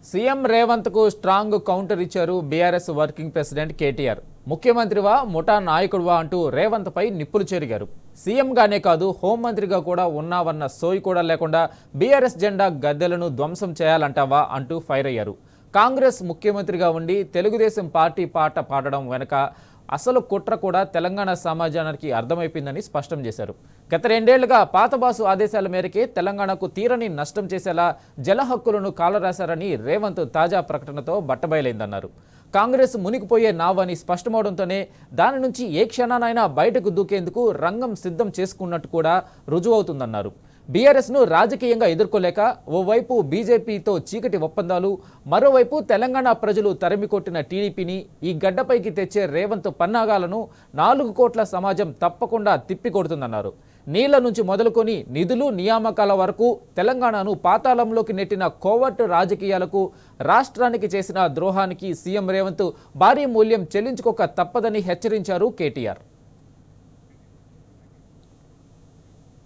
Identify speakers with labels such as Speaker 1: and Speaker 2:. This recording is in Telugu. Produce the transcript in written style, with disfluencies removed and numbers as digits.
Speaker 1: సీఎం రేవంత్ కు స్ట్రాంగ్ కౌంటర్ ఇచ్చారు బీఆర్ఎస్ వర్కింగ్ ప్రెసిడెంట్ కేటీఆర్. ముఖ్యమంత్రివా ముఠా నాయకుడివా అంటూ రేవంత్ పై నిప్పులు చెరిగారు. సీఎంగానే కాదు హోంమంత్రిగా కూడా ఉన్నావన్న సోయి కూడా లేకుండా బీఆర్ఎస్ జెండా గద్దెలను ధ్వంసం చేయాలంటావా అంటూ ఫైర్ అయ్యారు. కాంగ్రెస్ ముఖ్యమంత్రిగా ఉండి తెలుగుదేశం పార్టీ పాట పాడడం వెనుక అసలు కుట్ర కూడా తెలంగాణ సమాజానికి అర్థమైపోయిందని స్పష్టం చేశారు. గత 2 ఏళ్లుగా పాతబాసు ఆదేశాల మేరకే తెలంగాణకు తీరని నష్టం చేసేలా జల హక్కులను కాలరాశారని రేవంత్ తాజా ప్రకటనతో బట్టబయలైందన్నారు. కాంగ్రెస్ మునిగిపోయే నావని స్పష్టమవడంతోనే దాని నుంచి ఏ క్షణానైనా బయటకు దూకేందుకు రంగం సిద్ధం చేసుకున్నట్టు కూడా రుజువవుతుందన్నారు. బీఆర్ఎస్ను రాజకీయంగా ఎదుర్కోలేక ఓవైపు బీజేపీతో చీకటి ఒప్పందాలు, మరోవైపు తెలంగాణ ప్రజలు తరిమికొట్టిన టీడీపీని ఈ గడ్డపైకి తెచ్చే రేవంత్ పన్నాగాలను 4 కోట్ల సమాజం తప్పకుండా తిప్పికొడుతుందన్నారు. నీళ్ల నుంచి మొదలుకొని నిధులు నియామకాల వరకు తెలంగాణను పాతాళంలోకి నెట్టిన కోవర్ట్ రాజకీయాలకు, రాష్ట్రానికి చేసిన ద్రోహానికి సీఎం రేవంత్ భారీ మూల్యం చెల్లించుకోక తప్పదని హెచ్చరించారు కేటీఆర్.